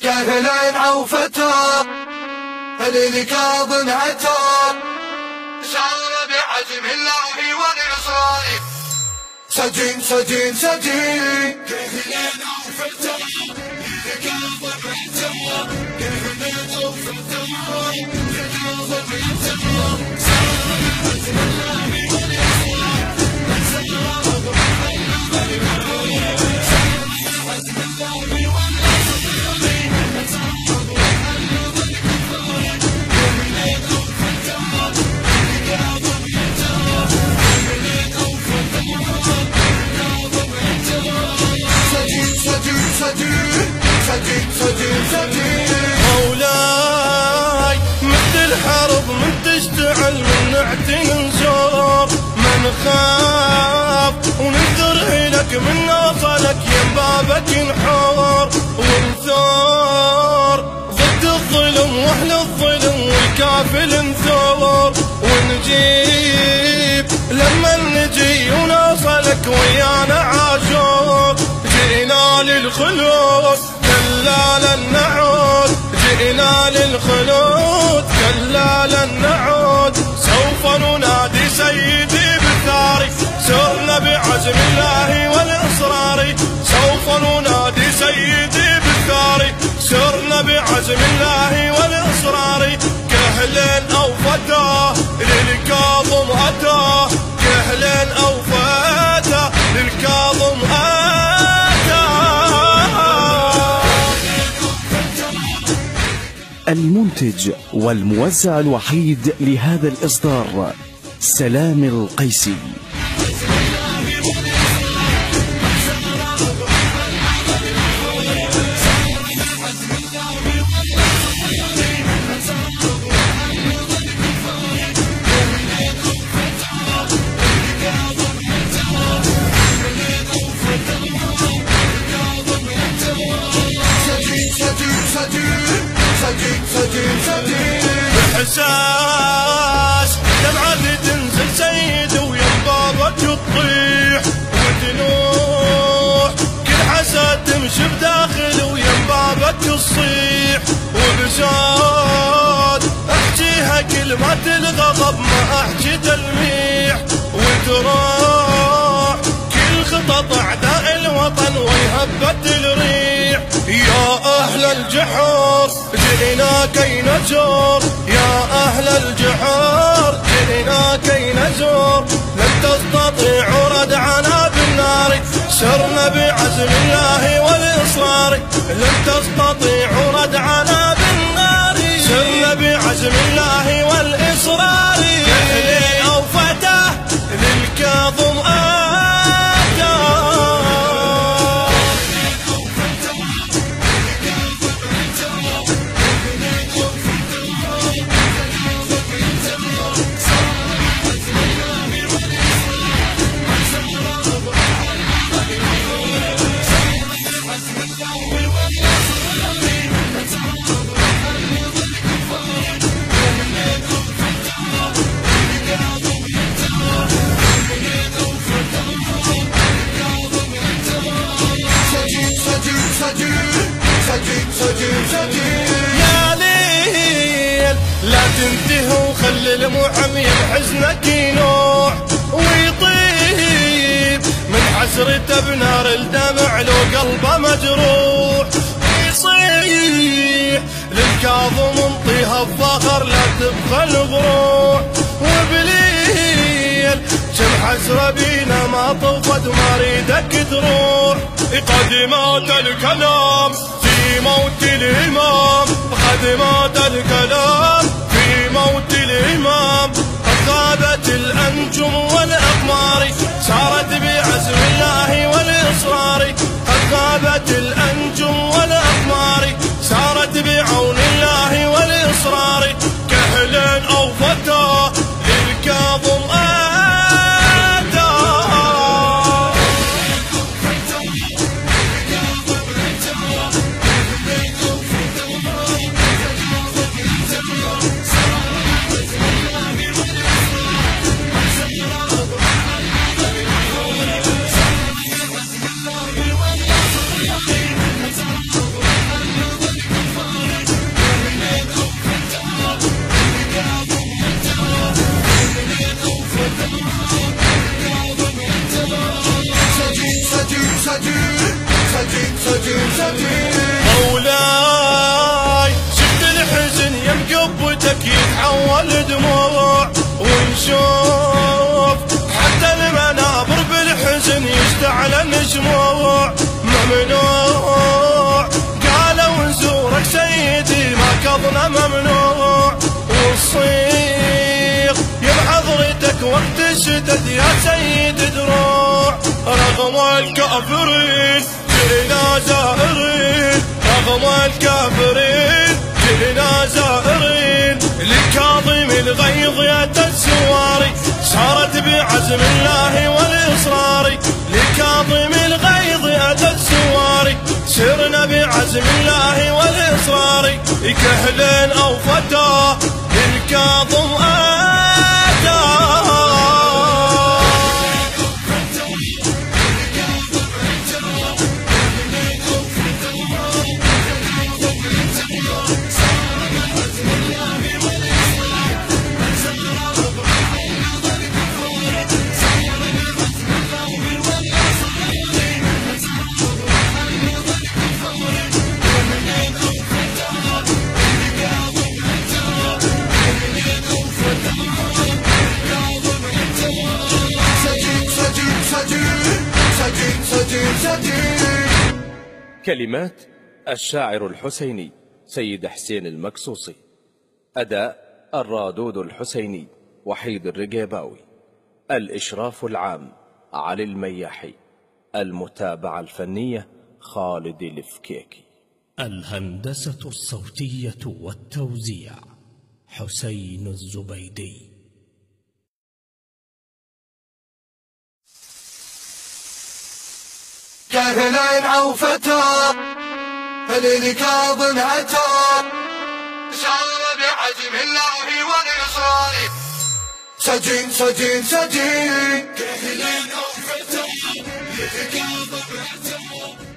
كهل أو فتى للكاظم أتى شعر بعزم الله والإصرار سجين سجين سجين كهل أو فتى للكاظم أتى كهل أو فتى للكاظم أتى شعر بعزم الله والإصرار مولاي مثل الحرب من تشتعل من نعتي ننشر من خاف وننذر لك من نوصلك يم بابك ينحور ونثور ضد الظلم واهل الظلم والكافل نثور ونجيب لما نجي ونوصلك ويانا عاشور جئنا للخلود كلا لن نعود جئنا للخلود كلا لن نعود سوف ننادي سيدي بالثاري سرنا بعزم الله والإصرار سوف ننادي سيدي بالثاري سرنا بعزم الله والإصرار كهل أو فتى للكاظم أتى كهل أو فتى للكاظم أتى. المنتج والموزع الوحيد لهذا الإصدار سلام القيسي. بحساس دمعتي تنزل سيد وينبابك تطيح وتنوح كل حسد تمشي بداخل وينبابك تصيح وبساد احجيها كلمات الغضب ما احجي تلميح وتروح كل خطط اعداء الوطن ويهبت الريح. يا اهل الجحور جئنا كي نزور يا اهل الجحور جئنا كي نزور لن تستطيعوا ردعنا بالنار سرنا بعزم الله والاصرار لن تستطيعوا ردعنا بالنار سرنا بعزم الله والاصرار كهل او فتى للكاظم يا ليل لا تنتهي وخلي المحمي بحزنك ينوح ويطيب من حسرته بنار الدمع لو قلبه مجروح ويصيح للكاظم انطيها الظهر لا تبخل بروح وبليل كم حسرة بينا ما طفت وما ريدك تروح قدمات الكلام في موت الإمام قدمات الكلام في موت الإمام قد غابت الأنجم والأقمار سارت بعزم الله والإصرار قد غابت الأنجم والأقمار سارت بعون الله والإصرار كهل أو فتى للكاظم سجين سجين. مولاي شفت الحزن يم قبتك يتحول دموع، ونشوف حتى المنابر بالحزن يشتعل شموع. ممنوع قالوا نزورك سيدي ما كظنا ممنوع، والصيغ يبحضرتك وقت الشدد يا سيد دروع. رغم الكافرين جئنا زائرين، رغم الكافرين جئنا زائرين، للكاظم الغيظ يد السواري صارت بعزم الله والإصرار. لكاظم الغيظ يد السواري سرنا بعزم الله والإصرار. كهل أو فتى للكاظم أتى. كلمات الشاعر الحسيني سيد حسين المكسوسي، أداء الرادود الحسيني وحيد الرقيباوي، الإشراف العام علي المياحي، المتابعة الفنية خالد الفكيكي، الهندسة الصوتية والتوزيع حسين الزبيدي. كهلين أو فتى للكاظم أتى، شار بعزم الله والإصرار. سجين سجين سجين. كهلين أو فتى للكاظم أتى.